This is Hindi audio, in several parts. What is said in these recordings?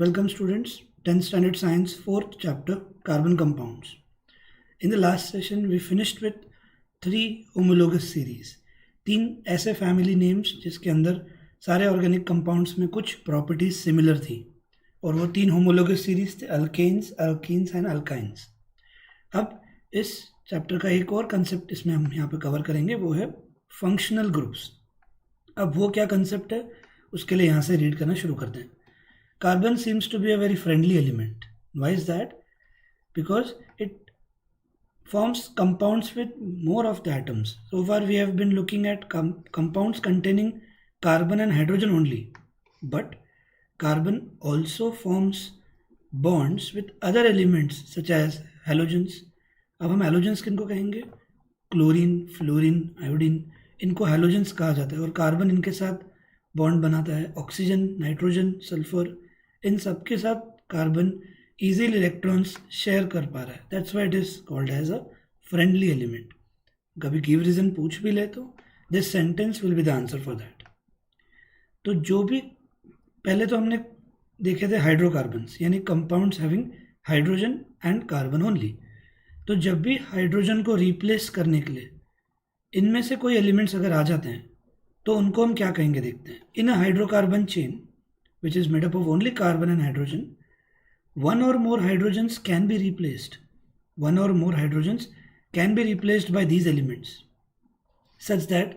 Welcome students, 10th standard science 4th chapter carbon compounds. In the last session we finished with 3 homologous series. 3 ऐसे family names जिसके अंदर सारे organic compounds में कुछ properties similar थी और वो 3 homologous series थे alkanes, alkenes and alkynes. अब इस चैप्टर का एक और कंसेप्ट इसमें हम यहाँ पे कवर करेंगे, वो है फंक्शनल ग्रुप्स. अब वो क्या कंसेप्ट है उसके लिए यहाँ से रीड करना शुरू करते हैं. Carbon seems to be a very friendly element. Why is that? Because it forms compounds with more of the atoms. So far we have been looking at compounds containing carbon and hydrogen only. But carbon also forms bonds with other elements such as halogens. अब हम halogens किनको कहेंगे? क्लोरीन, फ्लोरीन, आयोडीन, इनको halogens कहा जाता है. और कार्बन इनके साथ बॉन्ड बनाता है. ऑक्सीजन, नाइट्रोजन, सल्फर, इन सब के साथ कार्बन इजीली इलेक्ट्रॉन्स शेयर कर पा रहा है. That's why it is called as a friendly element. कभी गिव रीजन पूछ भी ले तो this sentence will be the answer for that. तो जो भी पहले तो हमने देखे थे हाइड्रोकार्बन्स, यानी compounds having hydrogen and carbon only. तो जब भी हाइड्रोजन को रिप्लेस करने के लिए इनमें से कोई एलिमेंट्स अगर आ जाते हैं तो उनको हम क्या कहेंगे देखते हैं. In a hydrocarbon chain which is made up of only carbon and hydrogen, one or more hydrogens can be replaced. One or more hydrogens can be replaced by these elements such that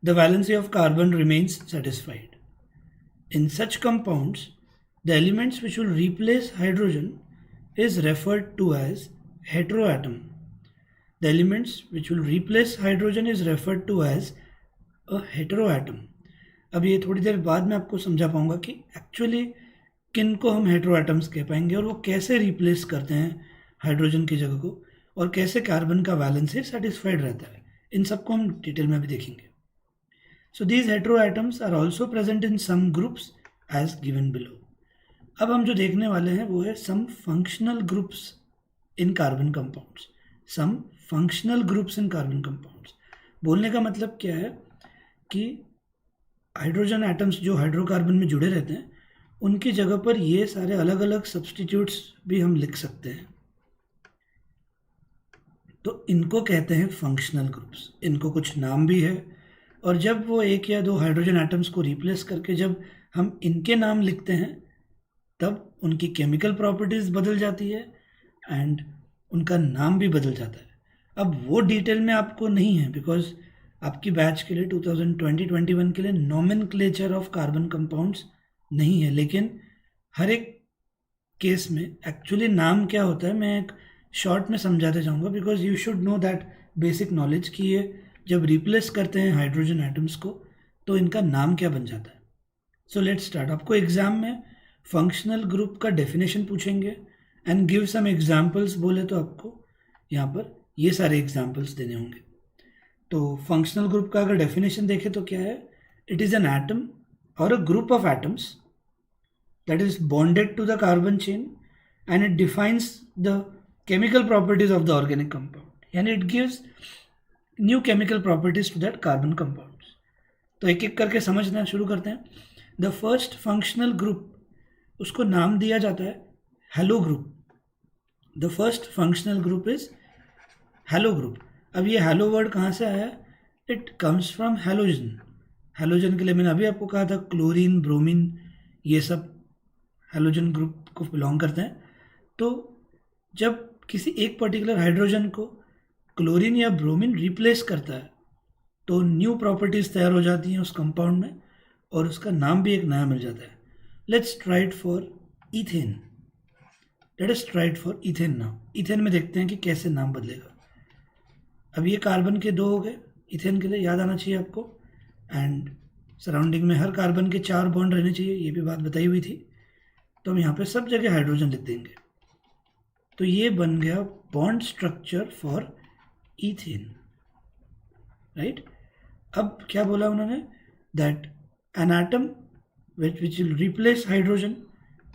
the valency of carbon remains satisfied. In such compounds, the elements which will replace hydrogen is referred to as heteroatom. The elements which will replace hydrogen is referred to as a heteroatom. अब ये थोड़ी देर बाद मैं आपको समझा पाऊंगा कि एक्चुअली किन को हम हेटेरोएटम्स कह पाएंगे और वो कैसे रिप्लेस करते हैं हाइड्रोजन की जगह को और कैसे कार्बन का वैलेंसी सेटिस्फाइड रहता है. इन सबको हम डिटेल में भी देखेंगे. So these heteroatoms are also present in some groups as given below. अब हम जो देखने वाले हैं वो है some functional groups in carbon compounds. Some functional groups in carbon compounds बोलने का मतलब क्या है कि हाइड्रोजन एटम्स जो हाइड्रोकार्बन में जुड़े रहते हैं उनकी जगह पर ये सारे अलग अलग सब्सटीट्यूट्स भी हम लिख सकते हैं. तो इनको कहते हैं फंक्शनल ग्रुप्स. इनको कुछ नाम भी है और जब वो एक या दो हाइड्रोजन एटम्स को रिप्लेस करके जब हम इनके नाम लिखते हैं तब उनकी केमिकल प्रॉपर्टीज़ बदल जाती है एंड उनका नाम भी बदल जाता है. अब वो डिटेल में आपको नहीं है बिकॉज आपकी बैच के लिए 2020-21 के लिए नॉमेनक्लेचर ऑफ कार्बन कंपाउंड्स नहीं है. लेकिन हर एक केस में एक्चुअली नाम क्या होता है मैं एक शॉर्ट में समझाते जाऊंगा because you should know that basic knowledge कि ये जब रिप्लेस करते हैं हाइड्रोजन एटम्स को तो इनका नाम क्या बन जाता है. So let's start. आपको एग्जाम में फंक्शनल ग्रुप का डेफिनेशन पूछेंगे एंड गिव सम एग्जाम्पल्स बोले तो आपको यहाँ पर ये सारे एग्जाम्पल्स देने होंगे. तो फंक्शनल ग्रुप का अगर डेफिनेशन देखें तो क्या है. इट इज़ एन एटम और a group of atoms that is bonded to the carbon chain and it defines the chemical properties of the organic compound यानी it gives new chemical properties to that carbon compounds. तो एक एक करके समझना शुरू करते हैं. द फर्स्ट फंक्शनल ग्रुप उसको नाम दिया जाता है hello group. The first functional group is hello group. अब ये हेलो वर्ड कहाँ से आया. It comes from halogen. Halogen के लिए मैंने अभी आपको कहा था क्लोरीन, ब्रोमीन, ये सब हेलोजन ग्रुप को बिलोंग करते हैं. तो जब किसी एक पर्टिकुलर हाइड्रोजन को क्लोरीन या ब्रोमीन रिप्लेस करता है तो न्यू प्रॉपर्टीज़ तैयार हो जाती हैं उस कंपाउंड में और उसका नाम भी एक नया मिल जाता है. Let's try it for ethane. Let us try it for ethane now. Ethane में देखते हैं कि कैसे नाम बदलेगा. अब ये कार्बन के 2 हो गए. इथेन के लिए याद आना चाहिए आपको एंड सराउंडिंग में हर कार्बन के 4 बॉन्ड रहने चाहिए. ये भी बात बताई हुई थी. तो हम यहाँ पे सब जगह हाइड्रोजन लिख देंगे. तो ये बन गया bond structure for ethane. Right. अब क्या बोला उन्होंने that N atom which will replace hydrogen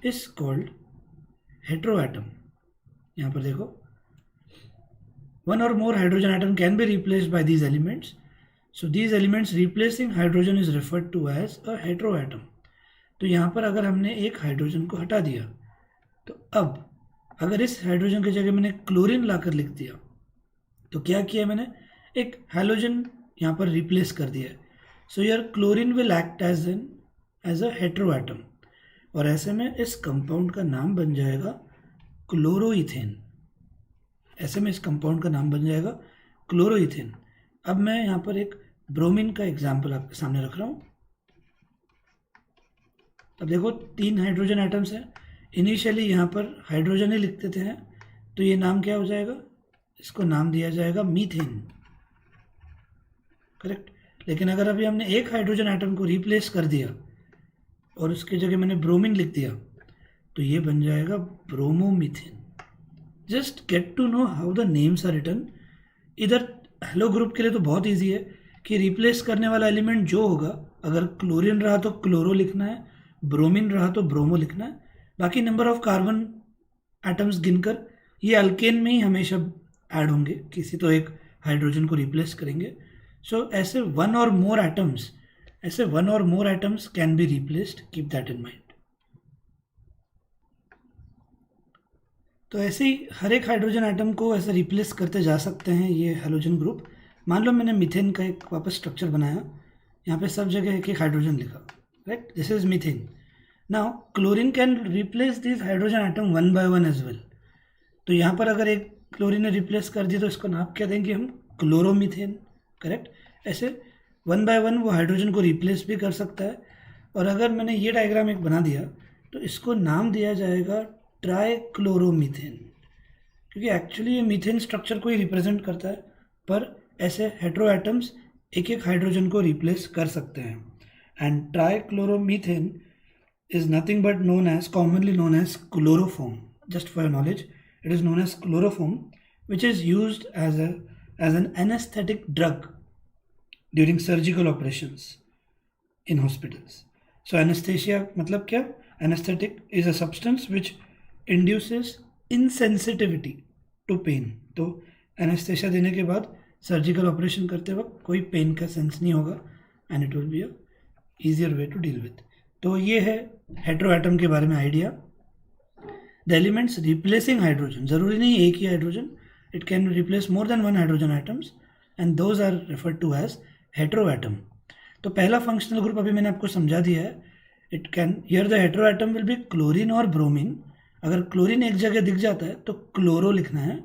is called heteroatom. यहाँ पर देखो one or more hydrogen atom can be replaced by these elements. So these elements replacing hydrogen is referred to as a heteroatom. तो यहाँ पर अगर हमने एक हाइड्रोजन को हटा दिया, तो अब अगर इस हाइड्रोजन की जगह मैंने क्लोरीन लाकर लिख दिया, तो क्या किया मैंने, एक हैलोजन यहाँ पर रिप्लेस कर दिया है. So your chlorine will act as a hetero atom, और ऐसे में इस कंपाउंड का नाम बन जाएगा क्लोरोइथेन. ऐसे में इस कंपाउंड का नाम बन जाएगा क्लोरोइथेन. अब मैं यहाँ पर एक ब्रोमीन का एग्जाम्पल आपके सामने रख रहा हूँ. अब देखो 3 हाइड्रोजन एटम्स हैं. इनिशियली यहाँ पर हाइड्रोजन ही लिख देते हैं, तो ये नाम क्या हो जाएगा, इसको नाम दिया जाएगा मीथेन. करेक्ट. लेकिन अगर अभी हमने एक हाइड्रोजन एटम को रिप्लेस कर दिया और उसकी जगह मैंने ब्रोमीन लिख दिया, तो ये बन जाएगा bromomethane. Just get to know how the names are written. इधर हेलो ग्रुप के लिए तो बहुत ईजी है कि रिप्लेस करने वाला एलिमेंट जो होगा, अगर क्लोरीन रहा तो क्लोरो लिखना है, ब्रोमीन रहा तो ब्रोमो लिखना है. बाकी नंबर ऑफ कार्बन एटम्स गिनकर ये अल्केन में ही हमेशा ऐड होंगे, किसी तो एक हाइड्रोजन को रिप्लेस करेंगे. सो ऐसे one or more atoms can be replaced, keep that in mind. तो ऐसे ही हर एक हाइड्रोजन एटम को ऐसे रिप्लेस करते जा सकते हैं ये हैलोजन ग्रुप. मान लो मैंने मीथेन का एक वापस स्ट्रक्चर बनाया, यहाँ पे सब जगह एक एक हाइड्रोजन लिखा, right, this is methane. Now chlorine can replace this hydrogen atom one by one as well. तो यहाँ पर अगर एक क्लोरीन ने रिप्लेस कर दिया तो इसको नाम क्या देंगे हम, क्लोरोमीथेन. करेक्ट. ऐसे वन बाय वन वो हाइड्रोजन को रिप्लेस भी कर सकता है. और अगर मैंने ये डायग्राम एक बना दिया तो इसको नाम दिया जाएगा ट्राइक्लोरोमीथेन, क्योंकि एक्चुअली ये मीथेन स्ट्रक्चर को ही रिप्रेजेंट करता है, पर ऐसे हेटेरो एटम्स एक एक हाइड्रोजन को रिप्लेस कर सकते हैं. And trichloromethane is nothing but commonly known as chloroform. Just for your knowledge, it is known as chloroform, which is used as an anesthetic drug during surgical operations in hospitals. So anesthesia मतलब क्या? Anesthetic is a substance which induces insensitivity to pain. तो anesthesia देने के बाद surgical operation करते वक्त कोई पेन का सेंस नहीं होगा, and it will be a easier way to deal with. तो ये है हेटेरो एटम के बारे में idea. The elements replacing hydrogen, जरूरी नहीं एक ही hydrogen, it can replace more than one hydrogen atoms, and those are referred to as hetero atom. तो पहला फंक्शनल ग्रुप अभी मैंने आपको समझा दिया है. It can, here the hetero atom will be chlorine or bromine. अगर क्लोरीन एक जगह दिख जाता है तो क्लोरो लिखना है.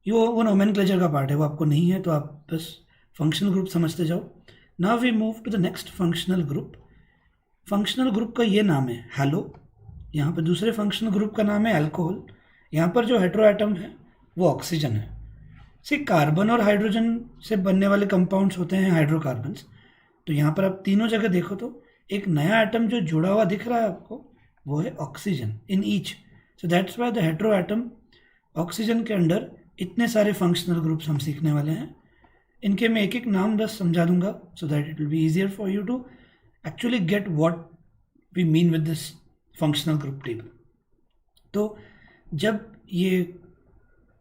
वो नोमेनक्लेचर का पार्ट है, वो आपको नहीं है, तो आप बस फंक्शनल ग्रुप समझते जाओ. Now we move to the next functional group. Functional group का ये नाम है हैलो. यहाँ पर दूसरे फंक्शनल ग्रुप का नाम है अल्कोहल. यहाँ पर जो हेटेरो एटम है वो ऑक्सीजन है. सी कार्बन और हाइड्रोजन से बनने वाले कंपाउंड्स होते हैं हाइड्रोकार्बन्स. तो यहाँ पर आप तीनों जगह देखो तो एक नया एटम जो जुड़ा हुआ दिख रहा है आपको, वो है oxygen in each. So that's why the hetero atom. Oxygen के अंडर इतने सारे फंक्शनल ग्रुप्स हम सीखने वाले हैं. इनके मैं एक एक नाम बस समझा दूंगा, so that it will be easier for you to actually get what we mean with this functional group table. तो जब ये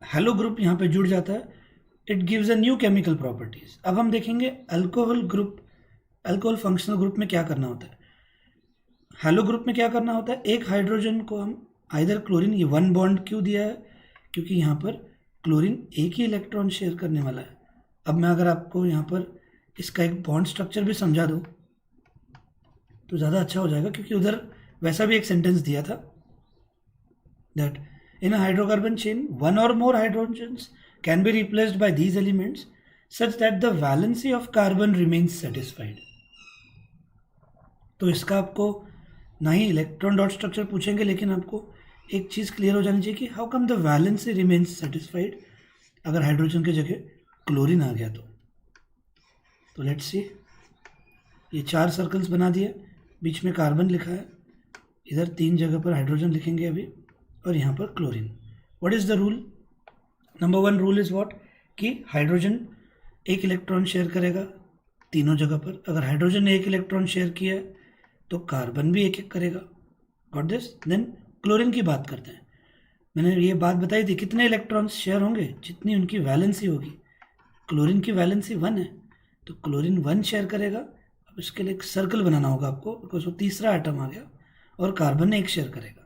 हेलो ग्रुप यहाँ पे जुड़ जाता है, it gives a new chemical properties. अब हम देखेंगे अल्कोहल फंक्शनल ग्रुप में क्या करना होता है. हेलो ग्रुप में क्या करना होता है, एक हाइड्रोजन को हम आइदर क्लोरीन, ये वन बॉन्ड क्यों दिया है, क्योंकि यहाँ पर क्लोरीन एक ही इलेक्ट्रॉन शेयर करने वाला है. अब मैं अगर आपको यहाँ पर इसका एक बॉन्ड स्ट्रक्चर भी समझा दूँ तो ज़्यादा अच्छा हो जाएगा, क्योंकि उधर वैसा भी एक सेंटेंस दिया था that in a hydrocarbon chain one or more hydrogens can be replaced by these elements such that the valency of carbon remains satisfied. तो इसका आपको ना ही इलेक्ट्रॉन डॉट स्ट्रक्चर पूछेंगे, लेकिन आपको एक चीज़ क्लियर हो जानी चाहिए कि how come the valency remains satisfied अगर हाइड्रोजन की जगह क्लोरीन आ गया तो लेट्स सी. ये 4 सर्कल्स बना दिए, बीच में कार्बन लिखा है, इधर 3 जगह पर हाइड्रोजन लिखेंगे अभी, और यहाँ पर chlorine. What is the rule? Number 1 rule is what, कि हाइड्रोजन एक इलेक्ट्रॉन शेयर करेगा तीनों जगह पर. अगर हाइड्रोजन ने एक इलेक्ट्रॉन शेयर किया है तो कार्बन भी एक एक करेगा. Got this? देन क्लोरीन की बात करते हैं. मैंने ये बात बताई थी, कितने इलेक्ट्रॉन्स शेयर होंगे, जितनी उनकी वैलेंसी होगी. क्लोरीन की वैलेंसी 1 है, तो क्लोरीन 1 शेयर करेगा. उसके लिए एक सर्कल बनाना होगा आपको, बिकॉज वो तीसरा एटम आ गया और कार्बन ने एक शेयर करेगा।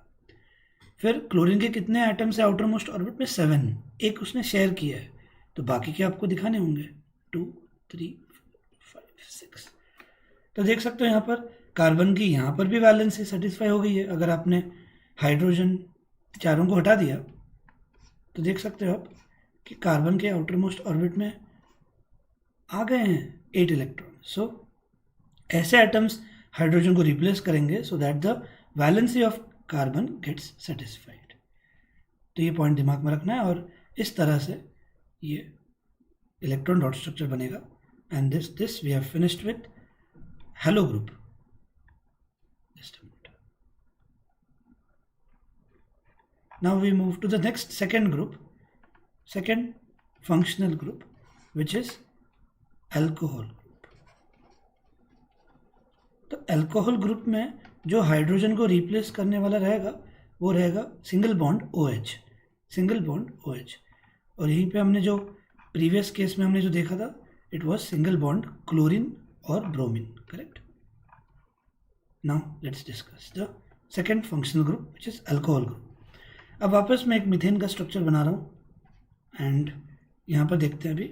फिर क्लोरीन के कितने एटम्स है आउटर मोस्ट ऑर्बिट में? 7, एक उसने शेयर किया है, तो बाकी के आपको दिखाने होंगे 2 3 4 5 6। तो देख सकते हो यहाँ पर कार्बन की यहाँ पर भी वैलेंसी सेटिस्फाई हो गई है। अगर आपने हाइड्रोजन चारों को हटा दिया तो देख सकते हो आप कि कार्बन के आउटर मोस्ट ऑर्बिट में आ गए हैं 8 इलेक्ट्रॉन। सो ऐसे एटम्स हाइड्रोजन को रिप्लेस करेंगे so that the valency of carbon gets satisfied. तो ये पॉइंट दिमाग में रखना है और इस तरह से ये इलेक्ट्रॉन डॉट स्ट्रक्चर बनेगा। And this we have finished with halo group. Now we move to the next second group, second functional group, which is alcohol group. तो अल्कोहल ग्रुप में जो हाइड्रोजन को रिप्लेस करने वाला रहेगा वो रहेगा single bond OH, single bond OH। और यहीं पे हमने जो प्रीवियस केस में हमने जो देखा था it was single bond chlorine or bromine, correct. Now let's discuss the second functional group which is alcohol group. अब वापस मैं एक मीथेन का स्ट्रक्चर बना रहा हूँ एंड यहाँ पर देखते हैं अभी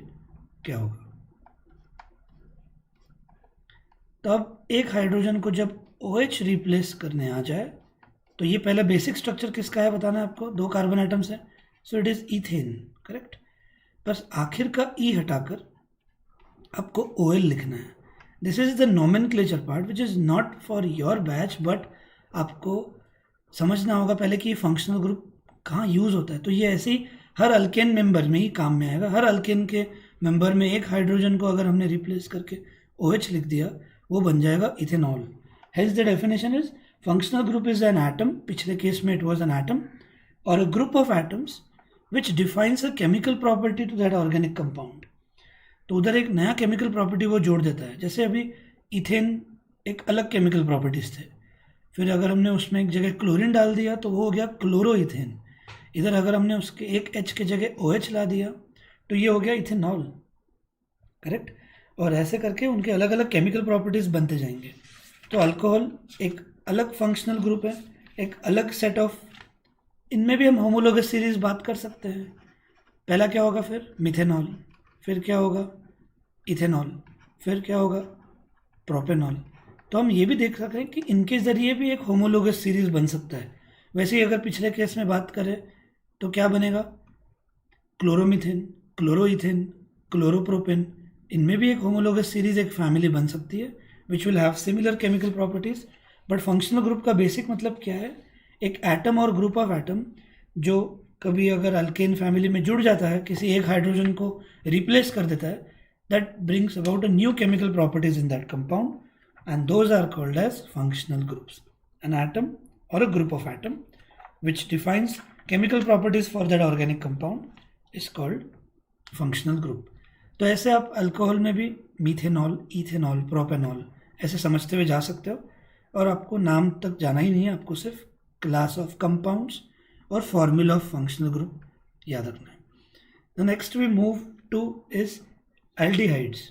क्या होगा। तो अब एक हाइड्रोजन को जब OH रिप्लेस करने आ जाए तो ये पहला बेसिक स्ट्रक्चर किसका है बताना है आपको, 2 कार्बन एटम्स है, so it is ethane, correct. बस आखिर का E हटाकर आपको OL लिखना है। This is the nomenclature part which is not for your batch, but आपको समझना होगा पहले कि ये फंक्शनल ग्रुप कहाँ यूज़ होता है। तो ये ऐसे ही हर अल्केन मेंबर में ही काम में आएगा। हर अल्केन के मेंबर में एक हाइड्रोजन को अगर हमने रिप्लेस करके OH लिख दिया वो बन जाएगा ethanol. Hence the definition is functional group is an atom, पिछले केस में इट वाज एन एटम, और a group of atoms which defines a chemical property to that organic compound. तो उधर एक नया केमिकल प्रॉपर्टी वो जोड़ देता है। जैसे अभी इथेन एक अलग केमिकल प्रॉपर्टीज थे, फिर अगर हमने उसमें एक जगह क्लोरीन डाल दिया तो वो हो गया क्लोरोइथेन। इधर अगर हमने उसके एक H के जगह OH ला दिया तो ये हो गया इथेनॉल, करेक्ट। और ऐसे करके उनके अलग अलग केमिकल प्रॉपर्टीज़ बनते जाएंगे। तो अल्कोहल एक अलग फंक्शनल ग्रुप है, एक अलग सेट ऑफ, इनमें भी हम होमोलोगस सीरीज बात कर सकते हैं। पहला क्या होगा फिर मिथेनॉल, फिर क्या होगा इथेनॉल, फिर क्या होगा प्रोपेनॉल। तो हम ये भी देख सकते हैं कि इनके ज़रिए भी एक होमोलोगस सीरीज बन सकता है। वैसे ही अगर पिछले केस में बात करें तो क्या बनेगा, क्लोरोमीथेन, क्लोरोइथेन, क्लोरोप्रोपेन, इनमें भी एक होमोलोगस सीरीज, एक फैमिली बन सकती है which will have similar chemical properties. But functional group का बेसिक मतलब क्या है, एक एटम और ग्रुप ऑफ एटम जो कभी अगर अल्केन फैमिली में जुड़ जाता है, किसी एक हाइड्रोजन को रिप्लेस कर देता है, that brings about a new chemical properties in that compound, and those are called as functional groups. An atom or a group of atom which defines chemical properties for that organic compound is called functional group. तो ऐसे आप अल्कोहल में भी मीथेनॉल, इथेनॉल, प्रोपेनॉल ऐसे समझते हुए जा सकते हो, और आपको नाम तक जाना ही नहीं है, आपको सिर्फ क्लास ऑफ कंपाउंड्स और फॉर्मूला ऑफ फंक्शनल ग्रुप याद रखना है। The next we move to is aldehydes.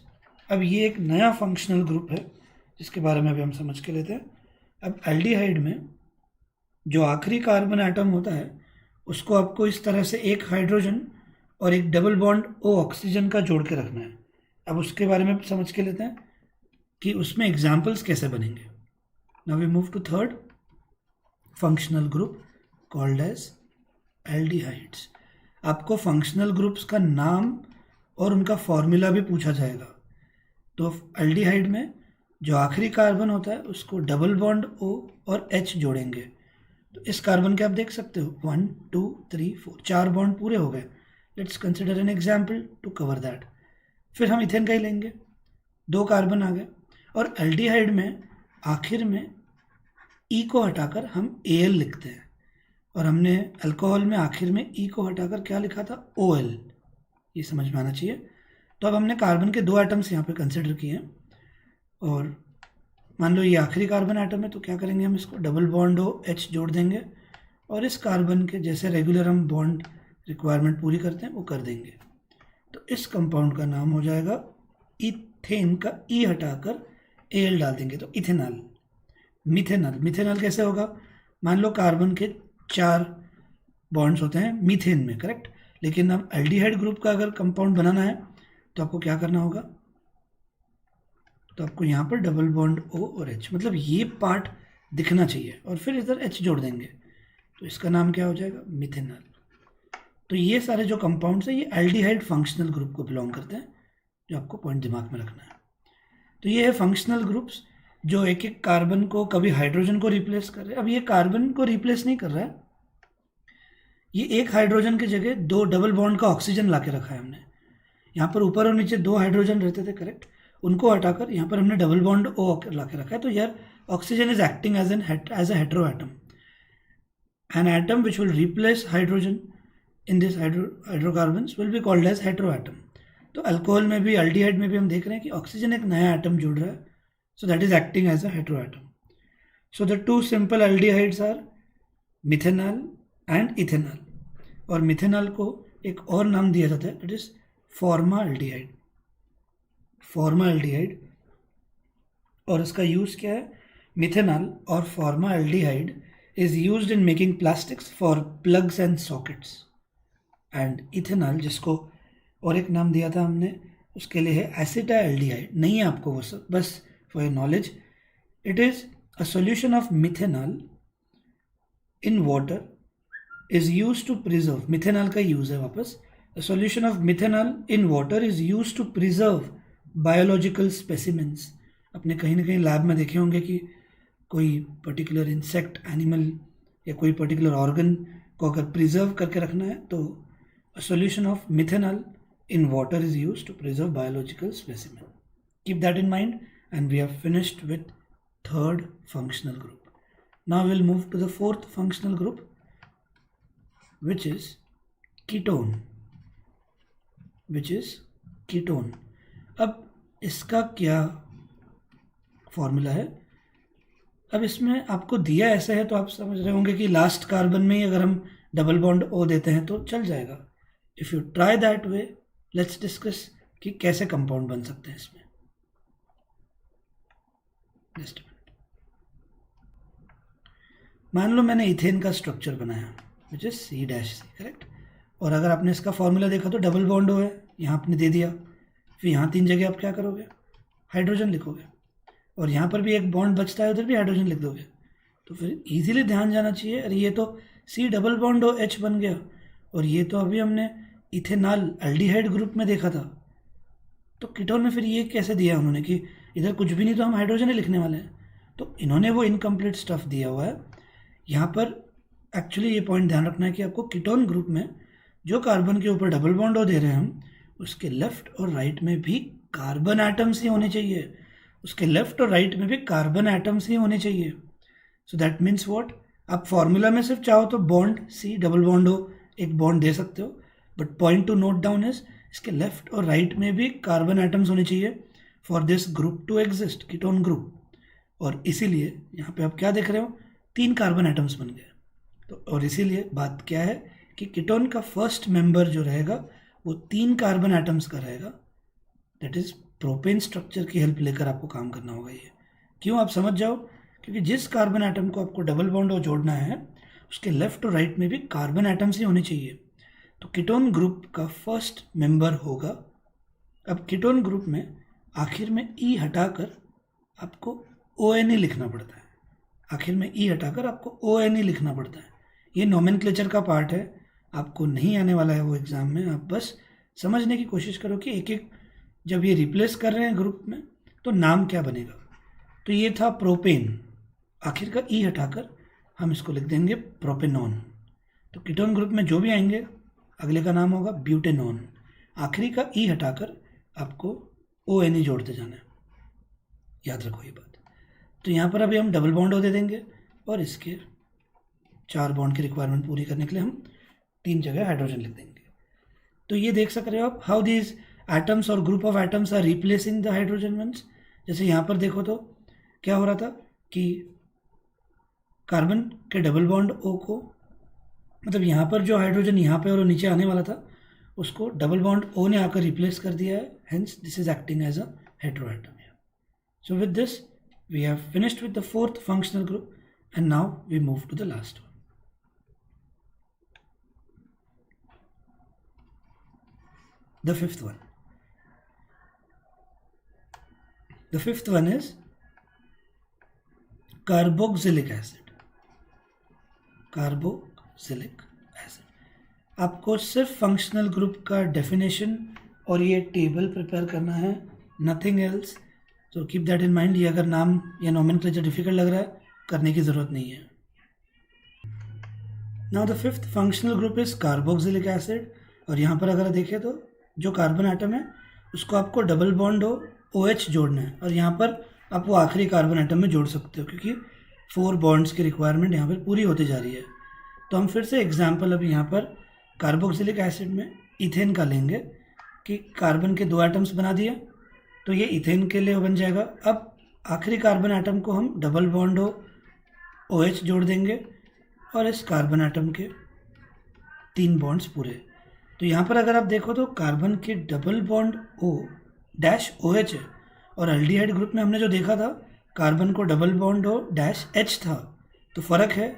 अब ये एक नया फंक्शनल ग्रुप है जिसके बारे में अभी हम समझ के लेते हैं। अब एल्डिहाइड में जो आखिरी कार्बन एटम होता है उसको आपको इस तरह से एक हाइड्रोजन और एक डबल बॉन्ड O ऑक्सीजन का जोड़ के रखना है। अब उसके बारे में समझ के लेते हैं कि उसमें एग्जाम्पल्स कैसे बनेंगे। Now we move to third functional group called as aldehydes. आपको फंक्शनल ग्रुप्स का नाम और उनका फॉर्मूला भी पूछा जाएगा। तो एल्डिहाइड में जो आखिरी कार्बन होता है उसको डबल बॉन्ड O और H जोड़ेंगे। तो इस कार्बन के आप देख सकते हो 1 2 3 4 4 बॉन्ड पूरे हो गए। Let's consider an example to cover that. फिर हम इथेन का ही लेंगे, 2 कार्बन आ गए। और एल्डिहाइड में आखिर में E को हटाकर हम Al लिखते हैं, और हमने अल्कोहल में आखिर में E को हटाकर क्या लिखा था, OL। ये समझ में आना चाहिए। तो अब हमने कार्बन के 2 एटम्स यहाँ पे कंसिडर किए हैं, और मान लो ये आखिरी कार्बन एटम है तो क्या करेंगे, हम इसको डबल बॉन्ड OH जोड़ देंगे, और इस कार्बन के जैसे रेगुलर हम बॉन्ड रिक्वायरमेंट पूरी करते हैं वो कर देंगे। तो इस कंपाउंड का नाम हो जाएगा इथेन का E हटाकर एल डाल देंगे तो इथेनॉल। मिथेनॉल, मिथेनॉल कैसे होगा? मान लो कार्बन के 4 बॉन्ड्स होते हैं मीथेन में, करेक्ट। लेकिन अब एल्डिहाइड ग्रुप का अगर कंपाउंड बनाना है तो आपको क्या करना होगा? तो आपको यहाँ पर डबल बॉन्ड O और H, मतलब ये पार्ट दिखना चाहिए, और फिर इधर H जोड़ देंगे तो इसका नाम क्या हो जाएगा? मिथेनॉल। तो ये सारे जो कंपाउंड्स हैं ये एल्डिहाइड फंक्शनल ग्रुप को बिलोंग करते हैं, जो आपको पॉइंट दिमाग में रखना है। तो ये है फंक्शनल ग्रुप्स जो एक एक कार्बन को, कभी हाइड्रोजन को रिप्लेस कर रहे हैं। अब ये कार्बन को रिप्लेस नहीं कर रहा है, ये एक हाइड्रोजन की जगह 2 डबल बॉन्ड का ऑक्सीजन ला के रखा है हमने। यहाँ पर ऊपर और नीचे 2 हाइड्रोजन रहते थे, करेक्ट, उनको हटाकर यहाँ पर हमने डबल बॉन्ड O ला के रखा है। तो यार oxygen is acting as a hetero atom, an atom which will replace hydrogen in this hydrocarbons will be called as hetero atom. तो अल्कोहल में भी, अल्डिहाइड में भी हम देख रहे हैं कि ऑक्सीजन एक नया एटम जुड़ रहा है, so that is acting as a hetero atom. So the 2 simple aldehydes are methanol and ethanol, और मिथेनॉल को एक और नाम दिया जाता है, दैट इज फॉर्माल्डिहाइड। फॉर्माल्डिहाइड, और इसका यूज क्या है? मिथेनॉल और formaldehyde is used in making plastics for plugs and sockets. And ethanol, जिसको और एक नाम दिया था हमने, उसके लिए है एसिटाल्डिहाइड। नहीं है आपको वो सब, बस for your knowledge, it is a solution of methanol in water is used to preserve, methanol का यूज है वापस, a solution of methanol in water is used to preserve biological specimens। अपने कहीं ना कहीं लैब में देखे होंगे कि कोई पर्टिकुलर इंसेक्ट, एनिमल या कोई पर्टिकुलर ऑर्गन को अगर प्रिजर्व करके रखना है तो a solution of methanol in water is used to preserve biological specimen। Keep that in mind, and we have finished with 3rd functional group. Now we'll move to the 4th functional group, which is ketone, अब इसका क्या फॉर्मूला है? अब इसमें आपको दिया ऐसा है तो आप समझ रहे होंगे कि लास्ट कार्बन में ही अगर हम डबल बॉन्ड O देते हैं तो चल जाएगा। If you try that way, let's discuss कि कैसे कंपाउंड बन सकते हैं इसमें। जस्ट मान लो मैंने इथेन का स्ट्रक्चर बनाया, विच इज C', करेक्ट, और अगर आपने इसका फॉर्मूला देखा तो डबल बॉन्ड O है, यहाँ आपने दे दिया, फिर यहाँ 3 जगह आप क्या करोगे? हाइड्रोजन लिखोगे, और यहाँ पर भी एक बॉन्ड बचता है, उधर भी हाइड्रोजन लिख दोगे। तो फिर इजीली ध्यान जाना चाहिए, अरे ये तो C डबल बॉन्ड OH बन गया, और ये तो अभी हमने इथेनॉल एल्डिहाइड ग्रुप में देखा था। तो कीटोन में फिर ये कैसे दिया उन्होंने कि इधर कुछ भी नहीं, तो हम हाइड्रोजन ही लिखने वाले हैं। तो इन्होंने वो इनकम्प्लीट स्टफ दिया हुआ है। यहाँ पर एक्चुअली ये पॉइंट ध्यान रखना है कि आपको कीटोन ग्रुप में जो कार्बन के ऊपर डबल बॉन्ड O दे रहे हैं हम, उसके लेफ्ट और राइट में भी कार्बन एटम्स ही होने चाहिए, उसके लेफ्ट और राइट में भी कार्बन एटम्स ही होने चाहिए। So that means what? आप फॉर्मूला में सिर्फ चाहो तो bond C double bond O एक बॉन्ड दे सकते हो, but point to note down is इसके लेफ्ट और राइट में भी कार्बन एटम्स होने चाहिए for this group to exist, ketone group. और इसीलिए यहाँ पे आप क्या देख रहे हो? 3 कार्बन एटम्स बन गए। तो और इसीलिए बात क्या है कि कीटोन का फर्स्ट मेंबर जो रहेगा वो 3 कार्बन एटम्स का रहेगा, दैट इज प्रोपेन स्ट्रक्चर की हेल्प लेकर आपको काम करना होगा। ये क्यों, आप समझ जाओ, क्योंकि जिस कार्बन एटम को आपको डबल बॉन्ड और जोड़ना है उसके लेफ्ट और राइट में भी कार्बन एटम्स ही होने चाहिए। तो कीटोन ग्रुप का फर्स्ट मेंबर होगा। अब कीटोन ग्रुप में आखिर में E हटाकर आपको ONE लिखना पड़ता है, आखिर में E हटाकर आपको ONE लिखना पड़ता है। ये नोमेनक्लेचर का पार्ट है, आपको नहीं आने वाला है वो एग्ज़ाम में। आप बस समझने की कोशिश करो कि एक एक जब ये रिप्लेस कर रहे हैं ग्रुप में तो नाम क्या बनेगा। तो ये था प्रोपेन, आखिर का E हटाकर हम इसको लिख देंगे प्रोपेनॉन। तो कीटोन ग्रुप में जो भी आएंगे अगले का नाम होगा ब्यूटेनॉन, आखिरी का E हटाकर आपको ONE जोड़ते जाना है, याद रखो ये बात। तो यहाँ पर अभी हम डबल बॉन्ड O दे देंगे और इसके 4 बॉन्ड की रिक्वायरमेंट पूरी करने के लिए हम 3 जगह हाइड्रोजन लिख देंगे। तो ये देख सक रहे हो आप हाउ दीज एटम्स और group of atoms are replacing the hydrogen ones. जैसे यहाँ पर देखो तो क्या हो रहा था कि कार्बन के डबल बॉन्ड O को, मतलब यहाँ पर जो हाइड्रोजन यहाँ पे और नीचे आने वाला था उसको डबल बॉन्ड O ने आकर रिप्लेस कर दिया है, hence this is acting as a hetero atom. So with this, we have finished with the fourth functional group, and now we move to the last one. The fifth one. The fifth one is carboxylic acid. Carboxylic acid. आपको सिर्फ फंक्शनल ग्रुप का डेफिनेशन और ये टेबल प्रिपेयर करना है, नथिंग एल्स. तो कीप दैट इन माइंड. ये अगर नाम या नोमेनक्लेचर डिफिकल्ट लग रहा है, करने की ज़रूरत नहीं है. Now the fifth functional group is carboxylic acid. और यहाँ पर अगर देखें तो जो कार्बन आइटम है उसको आपको डबल बॉन्ड OH जोड़ना है, और यहाँ पर आप वो आखिरी कार्बन आइटम में जोड़ सकते हो, क्योंकि 4 बॉन्ड्स की रिक्वायरमेंट यहाँ पर पूरी होती जा रही है. तो हम फिर से एग्जांपल अभी यहाँ पर कार्बोक्सिलिक एसिड में इथेन का लेंगे कि कार्बन के 2 एटम्स बना दिए, तो ये इथेन के लिए बन जाएगा. अब आखिरी कार्बन आइटम को हम डबल बॉन्ड OH जोड़ देंगे, और इस कार्बन आइटम के 3 बॉन्ड्स पूरे. तो यहाँ पर अगर आप देखो तो कार्बन के डबल बॉन्ड O-OH है, और एल्डिहाइड ग्रुप में हमने जो देखा था कार्बन को डबल बॉन्ड O-H था. तो फ़र्क है,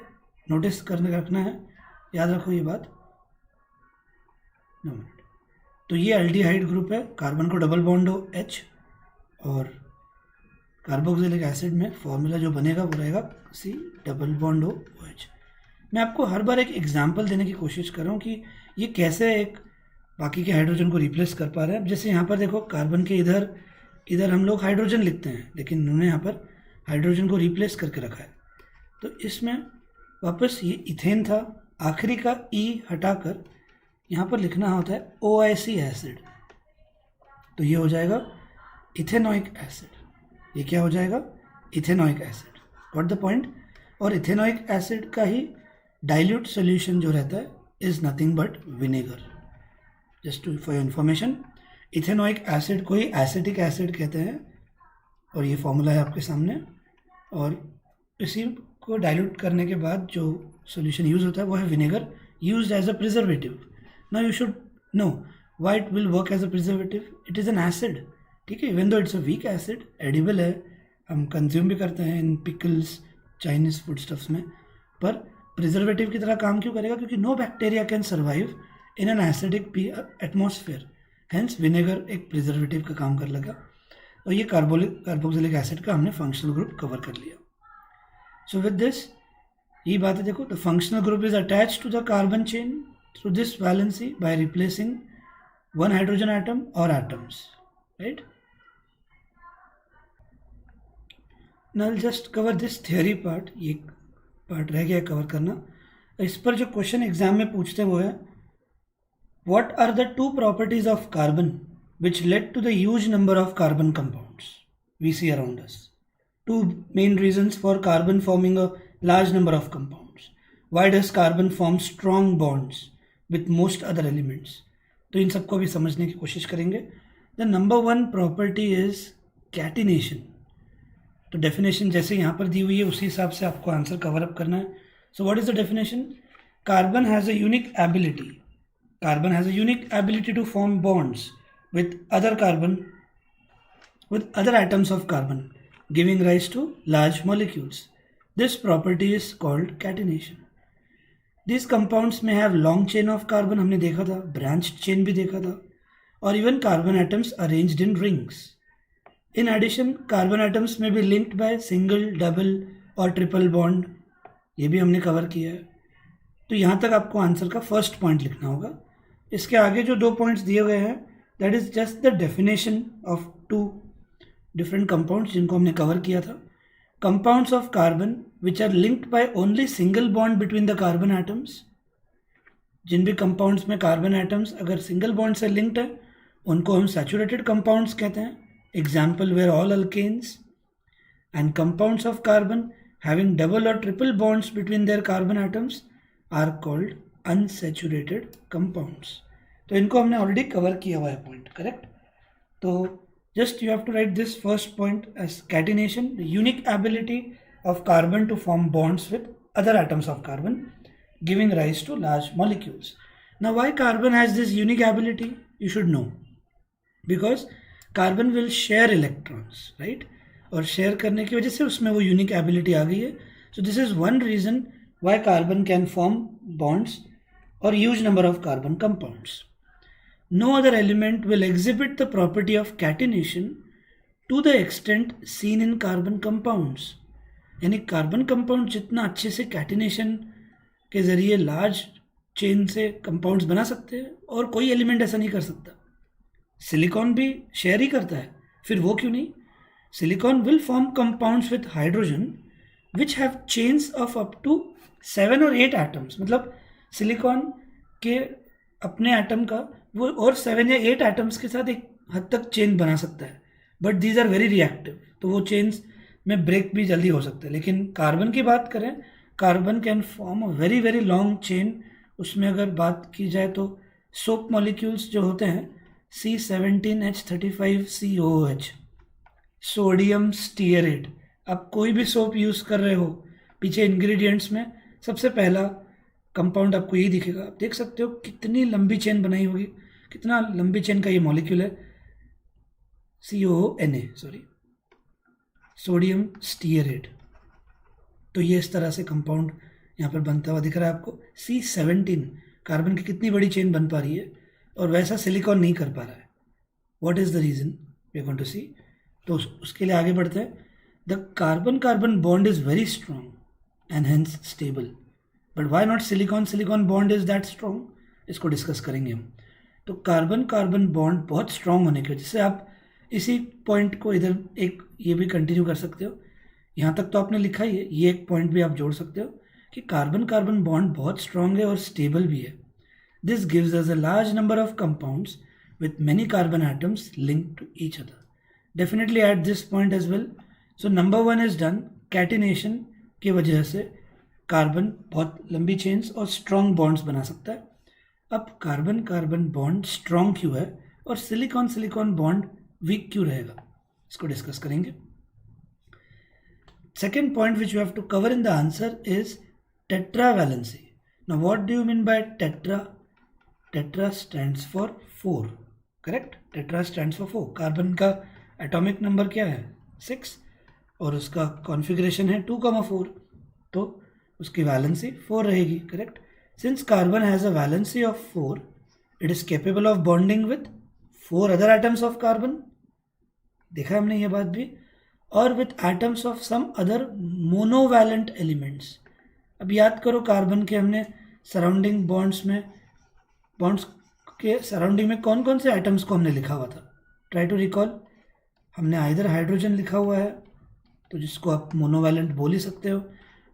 नोटिस करने रखना है, याद रखो ये बात. 9 मिनट. तो ये एल्डिहाइड ग्रुप है, कार्बन को डबल बॉन्ड OH, और कार्बोक्सिलिक एसिड में फॉर्मूला जो बनेगा वो रहेगा C डबल बॉन्ड OH. मैं आपको हर बार एक एग्जांपल देने की कोशिश कर रहा हूँ कि ये कैसे एक बाकी के हाइड्रोजन को रिप्लेस कर पा रहे हैं. जैसे यहाँ पर देखो कार्बन के इधर हम लोग हाइड्रोजन लिखते हैं, लेकिन उन्होंने यहाँ पर हाइड्रोजन को रिप्लेस करके रखा है. तो इसमें वापस ये इथेन था, आखिरी का E हटाकर यहाँ पर लिखना होता है OIC एसिड. तो ये हो जाएगा इथेनोइक एसिड. ये क्या हो जाएगा? Ethanoic acid. Got the point. और इथेनोइक एसिड का ही डाइल्यूट सोल्यूशन जो रहता है is nothing but vinegar. Just for your information, ethanoic acid को ही एसिटिक एसिड कहते हैं, और ये फॉर्मूला है आपके सामने. और इसी को डाइल्यूट करने के बाद जो सोल्यूशन यूज होता है वो है vinegar, used as a preservative. Now you should know why it will work as a preservative. It is an acid, ठीक है. Even though it's a weak acid, edible है, हम कंज्यूम भी करते हैं in pickles, Chinese food stuffs में. पर प्रिजर्वेटिव की तरह काम क्यों करेगा? क्योंकि no bacteria can survive in an acidic atmosphere. Hence vinegar एक प्रिजर्वेटिव का काम कर लगा. और ये कार्बोक्सिलिक एसिड का हमने फंक्शनल ग्रुप कवर कर लिया. सो विद दिस, ये बात है, देखो the functional group is attached to the carbon chain through this valency by replacing 1 hydrogen atom or atoms, right. Now just cover this theory part. ये पार्ट रह गया कवर करना. इस पर जो क्वेश्चन एग्जाम में पूछते हैं वो है, what are the 2 properties of carbon which led to the huge number of carbon compounds we see around us? 2 main reasons for carbon forming a large number of compounds. Why does carbon form strong bonds with most other elements? तो इन सबको भी समझने की कोशिश करेंगे. The number 1 property is catenation. तो डेफिनेशन जैसे यहाँ पर दी हुई है उसी हिसाब से आपको आंसर कवर अप करना है. So what is the definition? Carbon has a unique ability. Carbon has a unique ability to form bonds with other atoms of carbon, giving rise to large molecules. This property is called catenation. These compounds may have long chain of carbon, हमने देखा था, branched chain भी देखा था, or even carbon atoms arranged in rings. In addition, carbon atoms may be linked by single, double or triple bond. ये भी हमने कवर किया है. तो यहाँ तक आपको आंसर का फर्स्ट पॉइंट लिखना होगा. इसके आगे जो 2 पॉइंट्स दिए गए हैं, that is just the definition of 2 different compounds जिनको हमने कवर किया था. Compounds of carbon which are linked by only single bond between the carbon atoms. जिन भी कंपाउंड्स में कार्बन एटम्स अगर सिंगल बॉन्ड से लिंक्ड है उनको हम सैचुरेटेड कंपाउंड्स कहते हैं. Example were all alkanes. And compounds of carbon having double or triple bonds between their carbon atoms are called unsaturated compounds. तो इनको हमने ऑलरेडी कवर किया हुआ है पॉइंट, करेक्ट. तो just you have to write this first point as catenation, the unique ability of carbon to form bonds with other atoms of carbon, giving rise to large molecules. Now why carbon has this unique ability? You should know, because carbon will share electrons, right. और शेयर करने की वजह से उसमें वो यूनिक एबिलिटी आ गई है. So this is one reason why carbon can form bonds or huge number of carbon compounds. No other element will exhibit the property of catenation to the extent seen in carbon compounds. यानी कार्बन कंपाउंड जितना अच्छे से कैटिनेशन के जरिए लार्ज चेन से कंपाउंड्स बना सकते हैं और कोई एलिमेंट ऐसा नहीं कर सकता. सिलिकॉन भी शेयर ही करता है, फिर वो क्यों नहीं? Silicon will form compounds with hydrogen which have chains of up to 7 और 8 एटम्स. मतलब सिलिकॉन के अपने एटम का वो और 7 या 8 एटम्स के साथ एक हद तक चेन बना सकता है, but these are very reactive, तो वो चेन्स में ब्रेक भी जल्दी हो सकता है. लेकिन कार्बन की बात करें, carbon can form a very very long chain. उसमें अगर बात की जाए तो सोप मॉलिक्यूल्स जो होते हैं C17H35COOH, सोडियम स्टीयरेट. आप कोई भी सोप यूज़ कर रहे हो, पीछे इंग्रेडिएंट्स में सबसे पहला कंपाउंड आपको यही दिखेगा. आप देख सकते हो कितनी लंबी चेन बनाई होगी, कितना लंबी चेन का ये मॉलिक्यूल है, COONA, सोडियम स्टीयरेट. तो ये इस तरह से कंपाउंड यहाँ पर बनता हुआ दिख रहा है आपको. C17 कार्बन की कितनी बड़ी चेन बन पा रही है और वैसा सिलिकॉन नहीं कर पा रहा है. What is the reason, we are going to see. तो उसके लिए आगे बढ़ते हैं. The carbon carbon bond is very strong and hence stable, but why not silicon? Silicon bond is that strong, इसको डिस्कस करेंगे हम. तो कार्बन कार्बन बॉन्ड बहुत स्ट्रॉन्ग होने की वजह से आप इसी पॉइंट को इधर एक ये भी कंटिन्यू कर सकते हो. यहाँ तक तो आपने लिखा ही है, ये एक पॉइंट भी आप जोड़ सकते हो कि कार्बन कार्बन बॉन्ड बहुत स्ट्रॉन्ग है और स्टेबल भी है. This gives us a large number of compounds with many carbon atoms linked to each other. Definitely at this point as well. So number 1 is done. Catenation की वजह से कार्बन बहुत लंबी चेन्स और स्ट्रॉन्ग बॉन्ड्स बना सकता है. अब कार्बन कार्बन बॉन्ड स्ट्रॉन्ग क्यों है और सिलिकॉन सिलिकॉन बॉन्ड वीक क्यों रहेगा, इसको डिस्कस करेंगे. Second point which you have to cover in the answer is tetravalency. Now what do you mean by tetra? Tetra stands for 4, correct. Tetra stands for 4. Carbon का एटॉमिक नंबर क्या है? 6 और उसका कॉन्फ़िगरेशन है 2,4, तो उसकी वैलेंसी 4 रहेगी, correct. Since carbon has a valency of 4, it is capable of bonding with 4 other atoms of carbon. देखा हमने ये बात भी. और with atoms of some other monovalent elements. अब याद करो कार्बन के हमने सराउंडिंग बॉन्ड्स के सराउंडिंग में कौन कौन से एटम्स को हमने लिखा हुआ था. Try to recall. हमने आइदर हाइड्रोजन लिखा हुआ है, तो जिसको आप मोनोवैलेंट बोल ही सकते हो.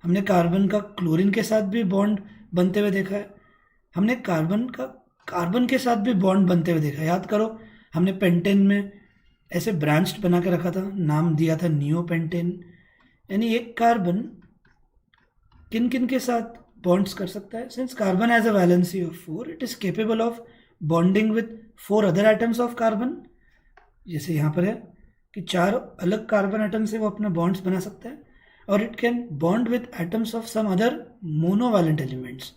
हमने कार्बन का क्लोरीन के साथ भी बॉन्ड बनते हुए देखा है. हमने कार्बन का कार्बन के साथ भी बॉन्ड बनते हुए देखा है. याद करो हमने पेंटेन में ऐसे ब्रांच्ड बना के रखा था, नाम दिया था नियोपेंटेन. यानी एक कार्बन किन किन के साथ बॉन्ड्स कर सकता है. Since carbon has a valency of 4, it is capable of bonding with 4 other atoms of carbon. जैसे यहाँ पर है कि 4 अलग कार्बन एटम से वो अपने बॉन्ड्स बना सकता है. और it can bond with atoms of some other monovalent elements,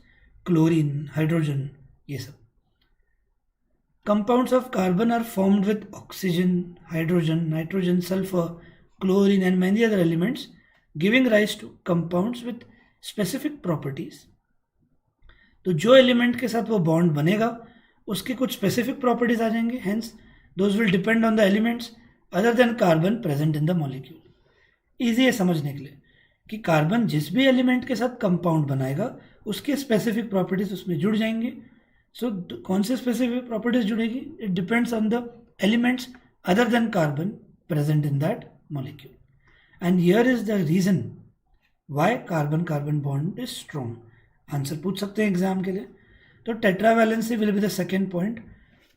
chlorine, hydrogen, ये सब. Compounds of carbon are formed with oxygen, hydrogen, nitrogen, sulfur, chlorine and many other elements, giving rise to compounds with specific properties. तो जो एलिमेंट के साथ वो बॉन्ड बनेगा उसके कुछ स्पेसिफिक प्रॉपर्टीज आ जाएंगे. Hence those will depend on the elements other than carbon present in the molecule. Easy है समझने के लिए कि कार्बन जिस भी एलिमेंट के साथ कंपाउंड बनाएगा उसके स्पेसिफिक प्रॉपर्टीज उसमें जुड़ जाएंगे. सो कौन से स्पेसिफिक प्रॉपर्टीज जुड़ेगी? It depends on the elements other than carbon present in that molecule. And here is the reason why carbon carbon bond is strong. Answer पूछ सकते हैं एग्जाम के लिए. तो tetravalency will be the second point.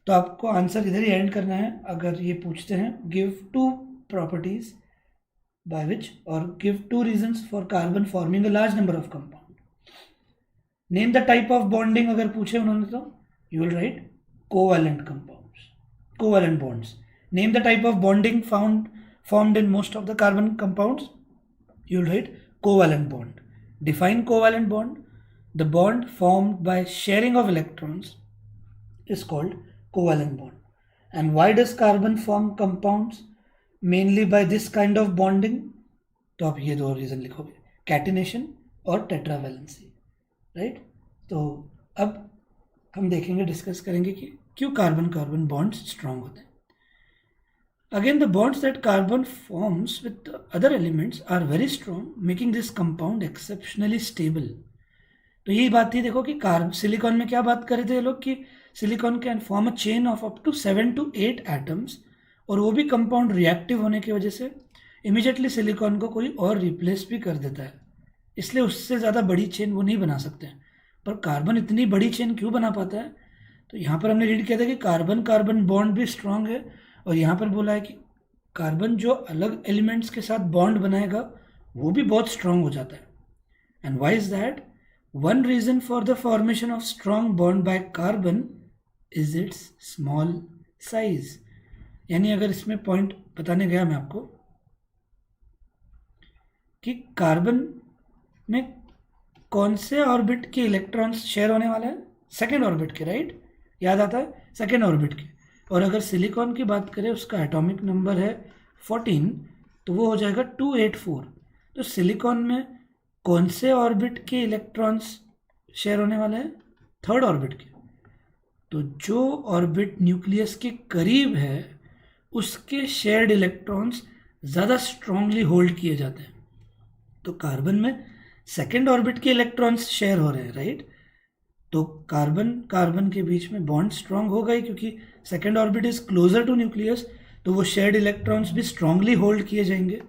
तो आपको आंसर इधर ही एंड करना है. अगर ये पूछते हैं give 2 properties by which or give 2 reasons for carbon forming a large number of compound. Name the type of bonding अगर पूछे उन्होंने तो you will write covalent compounds, covalent bonds. Name the type of bonding formed in most of the carbon compounds. You will write covalent bond. Define covalent bond. The bond formed by sharing of electrons is called covalent bond. And why does carbon form compounds? Mainly by this kind of bonding, तो आप ये दो रीजन लिखोगे, कैटिनेशन और टेट्रावैलेंसी, राइट। तो अब हम देखेंगे, डिस्कस करेंगे कि क्यों कार्बन कार्बन बॉन्ड्स स्ट्रांग होते हैं। Again, the bonds that carbon forms with other elements are very strong, making this compound exceptionally stable. तो यही बात थी, देखो कि सिलिकॉन में क्या बात कर रहे थे ये लोग कि silicon can form a chain of up to 7 to 8 atoms, और वो भी कंपाउंड रिएक्टिव होने की वजह से इमीडिएटली सिलिकॉन को कोई और रिप्लेस भी कर देता है, इसलिए उससे ज़्यादा बड़ी चेन वो नहीं बना सकते हैं। पर कार्बन इतनी बड़ी चेन क्यों बना पाता है? तो यहाँ पर हमने रीड किया था कि कार्बन कार्बन बॉन्ड भी स्ट्रांग है, और यहाँ पर बोला है कि कार्बन जो अलग एलिमेंट्स के साथ बॉन्ड बनाएगा वो भी बहुत स्ट्रांग हो जाता है। And why is that? One reason for the formation of strong bond by carbon is its small size. यानी अगर इसमें पॉइंट बताने गया मैं आपको कि कार्बन में कौन से ऑर्बिट के इलेक्ट्रॉन्स शेयर होने वाले हैं? सेकेंड ऑर्बिट के, राइट? याद आता है, सेकेंड ऑर्बिट के। और अगर सिलिकॉन की बात करें, उसका एटॉमिक नंबर है 14, तो वो हो जाएगा 284। तो सिलिकॉन में कौन से ऑर्बिट के इलेक्ट्रॉन्स शेयर होने वाले हैं? थर्ड ऑर्बिट के। तो जो ऑर्बिट न्यूक्लियस के करीब है उसके शेयर्ड इलेक्ट्रॉन्स ज़्यादा स्ट्रांगली होल्ड किए जाते हैं। तो कार्बन में सेकेंड ऑर्बिट के इलेक्ट्रॉन्स शेयर हो रहे हैं, राइट? तो कार्बन कार्बन के बीच में बॉन्ड स्ट्रांग हो गए क्योंकि second orbit is closer to nucleus, तो वो शेयर्ड इलेक्ट्रॉन्स भी स्ट्रांगली होल्ड किए जाएंगे।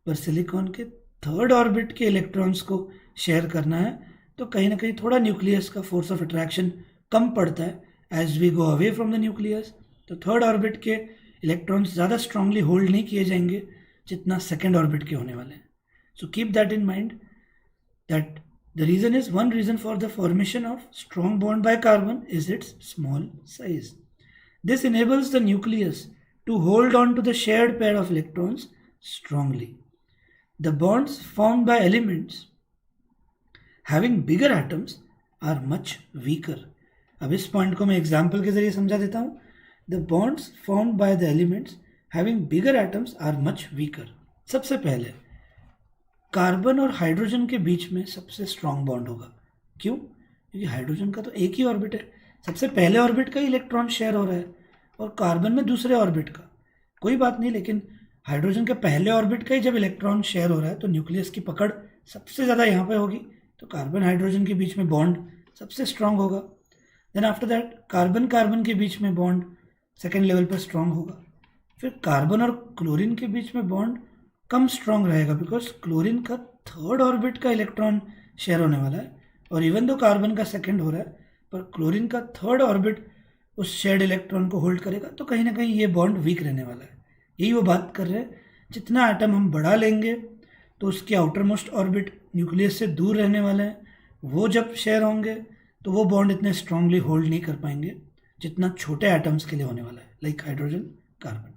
पर सिलिकॉन के थर्ड ऑर्बिट के इलेक्ट्रॉन्स को शेयर करना है तो कहीं ना कहीं थोड़ा न्यूक्लियस का फोर्स ऑफ अट्रैक्शन कम पड़ता है as we go away from the nucleus. तो थर्ड ऑर्बिट के इलेक्ट्रॉन्स ज़्यादा स्ट्रांगली होल्ड नहीं किए जाएंगे जितना सेकेंड ऑर्बिट के होने वाले हैं। So keep that in mind that the reason is, one reason for the formation of strong bond by carbon is its small size. This enables the nucleus to hold on to the shared pair of electrons strongly. The bonds formed by elements having bigger atoms are much weaker. अब इस पॉइंट को मैं एग्जाम्पल के जरिए समझा देता हूँ। The bonds formed by the elements having bigger atoms are much weaker. सबसे पहले कार्बन और हाइड्रोजन के बीच में सबसे स्ट्रांग बॉन्ड होगा। क्यों? क्योंकि हाइड्रोजन का तो एक ही ऑर्बिट है, सबसे पहले ऑर्बिट का इलेक्ट्रॉन शेयर हो रहा है, और कार्बन में दूसरे ऑर्बिट का। कोई बात नहीं, लेकिन हाइड्रोजन के पहले ऑर्बिट का ही जब इलेक्ट्रॉन शेयर हो रहा है तो न्यूक्लियस की पकड़ सबसे ज़्यादा यहाँ पे होगी, तो कार्बन हाइड्रोजन के बीच में बॉन्ड सबसे स्ट्रांग होगा। Then after that carbon carbon के बीच में बॉन्ड सेकेंड लेवल पर स्ट्रांग होगा। फिर कार्बन और क्लोरीन के बीच में बॉन्ड कम स्ट्रांग रहेगा बिकॉज क्लोरीन का थर्ड ऑर्बिट का इलेक्ट्रॉन शेयर होने वाला है, और इवन दो कार्बन का सेकंड हो रहा है पर क्लोरीन का थर्ड ऑर्बिट उस शेयर्ड इलेक्ट्रॉन को होल्ड करेगा, तो कहीं ना कहीं ये बॉन्ड वीक रहने वाला है। यही वो बात कर रहे हैं, जितना एटम हम बढ़ा लेंगे तो उसके आउटर मोस्ट ऑर्बिट न्यूक्लियस से दूर रहने वाले हैं, वो जब शेयर होंगे तो वो बॉन्ड इतने स्ट्रांगली होल्ड नहीं कर पाएंगे जितना छोटे एटम्स के लिए होने वाला है, लाइक हाइड्रोजन कार्बन।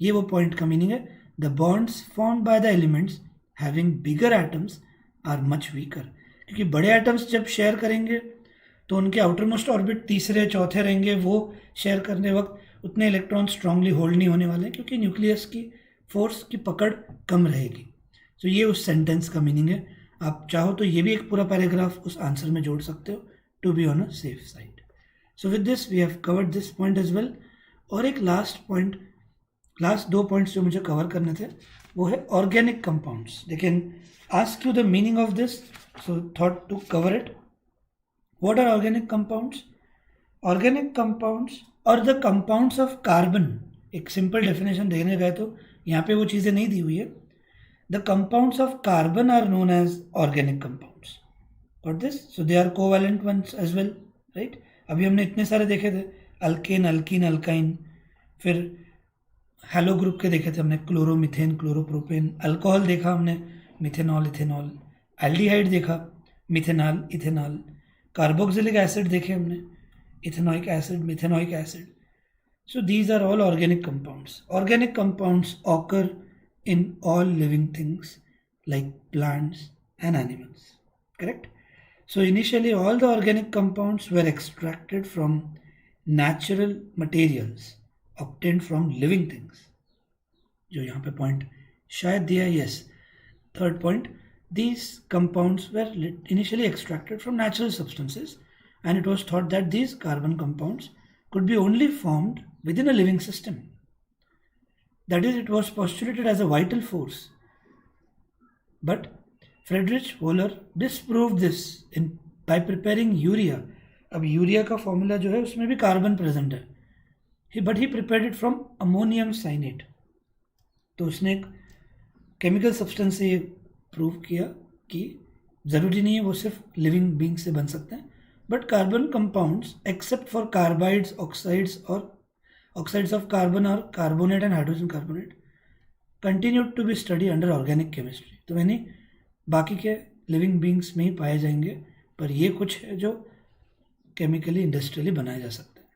ये वो पॉइंट का मीनिंग है। The bonds formed by the elements having bigger atoms are much weaker. क्योंकि बड़े एटम्स जब शेयर करेंगे तो उनके आउटर मोस्ट ऑर्बिट तीसरे चौथे रहेंगे, वो शेयर करने वक्त उतने इलेक्ट्रॉन स्ट्रांगली होल्ड नहीं होने वाले क्योंकि न्यूक्लियस की फोर्स की पकड़ कम रहेगी। तो ये उस सेंटेंस का मीनिंग है। आप चाहो तो ये भी एक पूरा पैराग्राफ उस आंसर में जोड़ सकते हो, to be on a safe side. So with this we have covered this point as well. और एक लास्ट पॉइंट, लास्ट दो पॉइंट्स जो मुझे कवर करने थे वो है organic compounds. They can ask you the meaning of this, so thought to cover it. What are organic compounds? Organic compounds और द कंपाउंड्स ऑफ कार्बन। एक सिंपल डेफिनेशन देने गए तो यहाँ पे वो चीज़ें नहीं दी हुई है। The compounds of carbon are known as organic compounds. और this, so they are covalent ones as well, right? अभी हमने इतने सारे देखे थे, अल्केन, अल्कीन, अल्काइन, फिर हेलो ग्रुप के देखे थे हमने, क्लोरोमीथेन, क्लोरोप्रोपेन। अल्कोहल देखा हमने, मिथेनॉल, इथेनॉल। एल्डिहाइड देखा, मिथेनॉल, इथेनॉल। कार्बोक्सिलिक एसिड देखे हमने, ethanoic acid, methanoic acid. So these are all organic compounds. Organic compounds occur in all living things like plants and animals, correct? So initially all the organic compounds were extracted from natural materials obtained from living things. जो यहाँ पे पॉइंट शायद दिया है, yes, third point, these compounds were initially extracted from natural substances and it was thought that these carbon compounds could be only formed within a living system. That is, it was postulated as a vital force. But Friedrich Wöhler disproved this by preparing urea. अब यूरिया का फॉर्मूला जो है उसमें भी कार्बन प्रेजेंट है, but he prepared it from ammonium cyanate. तो उसने एक केमिकल सब्सटेंस से ये प्रूव किया कि ज़रूरी नहीं है वो सिर्फ लिविंग बींग से बन सकते हैं, but carbon compounds except for carbides, oxides और ऑक्साइड्स ऑफ कार्बन और carbonate and hydrogen carbonate continued to be study under organic chemistry. तो यानी बाकी के लिविंग बींग्स में ही पाए जाएंगे, पर ये कुछ है जो केमिकली इंडस्ट्रियली बनाए जा सकते हैं.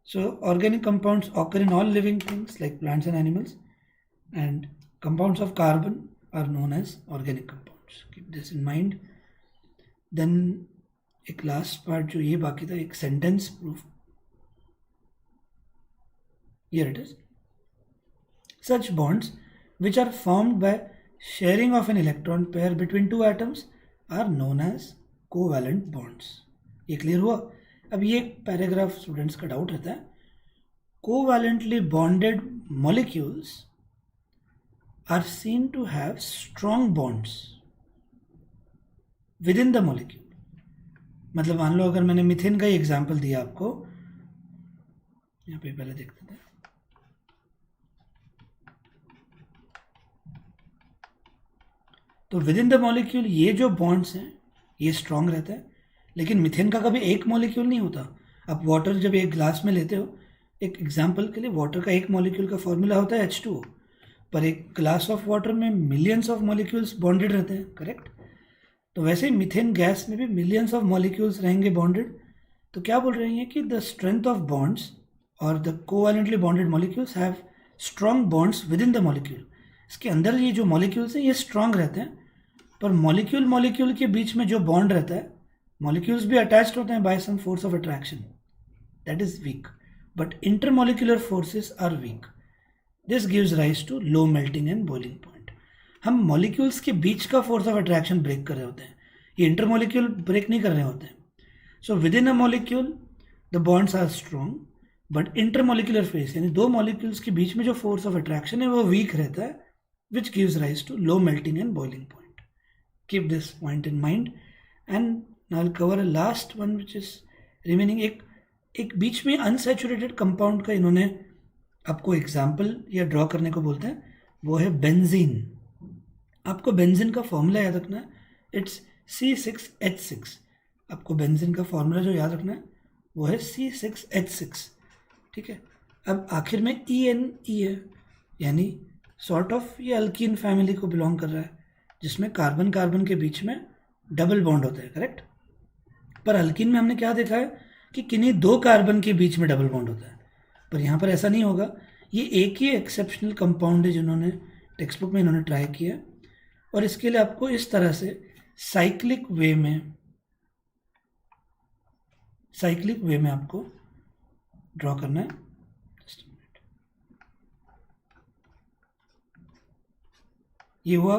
सो organic compounds occur in all living things like plants and animals, and compounds of carbon are known as organic compounds. Keep this in mind. Then एक last part जो ये बाकी था, एक sentence proof. Here it is. Such bonds which are formed by sharing of an electron pair between two atoms are known as covalent bonds. ये clear हुआ? अब ये पैराग्राफ स्टूडेंट्स का डाउट रहता है. Covalently bonded molecules are seen to have strong bonds within the molecule. मतलब मान लो अगर मैंने मीथेन का ही एग्जाम्पल दिया आपको, यहाँ पे पहले देखते थे, तो विद इन द मॉलिक्यूल ये जो बॉन्ड्स हैं ये स्ट्रांग रहता है, लेकिन मीथेन का कभी एक मॉलिक्यूल नहीं होता. आप वाटर जब एक ग्लास में लेते हो, एक एग्जाम्पल के लिए, वाटर का एक मॉलिक्यूल का फॉर्मूला होता है H2O, पर एक ग्लास ऑफ वाटर में मिलियंस ऑफ मॉलिक्यूल्स बॉन्डेड रहते हैं, करेक्ट. तो वैसे ही मीथेन गैस में भी मिलियंस ऑफ मॉलिक्यूल्स रहेंगे बॉन्डेड. तो क्या बोल रही हैं कि द स्ट्रेंथ ऑफ बॉन्ड्स और the covalently bonded molecules have strong bonds with in the molecule. इसके अंदर ये जो मॉलिक्यूल्स हैं ये स्ट्रांग रहते हैं, पर मॉलिक्यूल के बीच में जो बॉन्ड रहता है, मॉलिक्यूल्स भी अटैच्ड होते हैं by some force of attraction, that is weak, but intermolecular forces are weak. This gives rise to low melting and boiling point. हम मॉलिक्यूल्स के बीच का फोर्स ऑफ अट्रैक्शन ब्रेक कर रहे होते हैं, ये इंटरमॉलिक्यूल ब्रेक नहीं कर रहे होते हैं. So within a molecule the bonds are strong, but intermolecular force यानी दो मॉलिक्यूल्स के बीच में जो फोर्स ऑफ अट्रैक्शन है वो वीक रहता है, which gives rise to low melting and boiling point. Keep this point in mind and now will cover a last one which is remaining. एक बीच में अनसैचुरेटेड कंपाउंड का इन्होंने आपको एग्जाम्पल या ड्रॉ करने को बोलते हैं, वो है बेंजीन. आपको बेंजीन का फॉर्मूला याद रखना है, इट्स C6H6. आपको बेंजीन का फॉर्मूला जो याद रखना है वो है C6H6, ठीक है. अब आखिर में ENE है, यानी सॉर्ट ऑफ ये अल्कीन फैमिली को बिलोंग कर रहा है, जिसमें कार्बन कार्बन के बीच में डबल बॉन्ड होता है, करेक्ट. पर अल्कीन में हमने क्या देखा है कि किन्हीं दो कार्बन के बीच में डबल बॉन्ड होता है, पर यहाँ पर ऐसा नहीं होगा. ये एक ही एक्सेप्शनल कंपाउंड है जिन्होंने टेक्स्ट बुक में इन्होंने ट्राई किया, और इसके लिए आपको इस तरह से साइक्लिक वे में आपको ड्रॉ करना है. ये हुआ,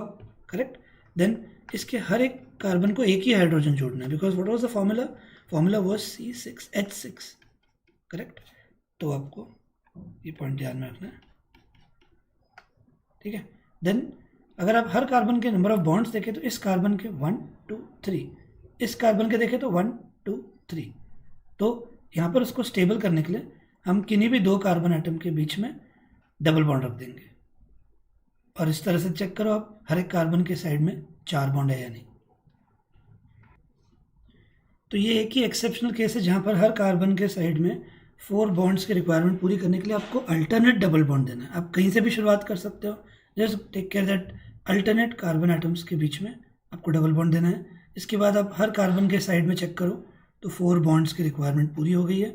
करेक्ट. देन इसके हर एक कार्बन को एक ही हाइड्रोजन जोड़ना है, because what was the formula was C6H6, correct. तो आपको ये पॉइंट ध्यान में रखना है, ठीक है. देन अगर आप हर कार्बन के नंबर ऑफ बॉन्ड्स देखें तो इस कार्बन के 1 2 3, इस कार्बन के देखें तो 1 2 3. तो यहाँ पर उसको स्टेबल करने के लिए हम किन्हीं भी दो कार्बन एटम के बीच में डबल बॉन्ड रख देंगे, और इस तरह से चेक करो आप हर एक कार्बन के साइड में 4 बॉन्ड है या नहीं. तो ये एक ही एक्सेप्शनल केस है जहाँ पर हर कार्बन के साइड में 4 बॉन्ड्स की रिक्वायरमेंट पूरी करने के लिए आपको अल्टरनेट डबल बॉन्ड देना है. आप कहीं से भी शुरुआत कर सकते हो, just take care that alternate carbon atoms के बीच में आपको डबल बॉन्ड देना है. इसके बाद आप हर कार्बन के साइड में चेक करो तो 4 बॉन्ड्स की रिक्वायरमेंट पूरी हो गई है.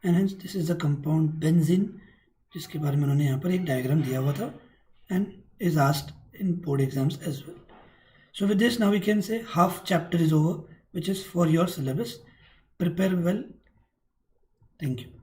And hence this is the compound benzene, जिसके बारे में उन्होंने यहाँ पर एक डायग्राम दिया हुआ था and is asked in board exams as well. So with this now we can say half chapter is over, which is for your syllabus. Prepare well. Thank you.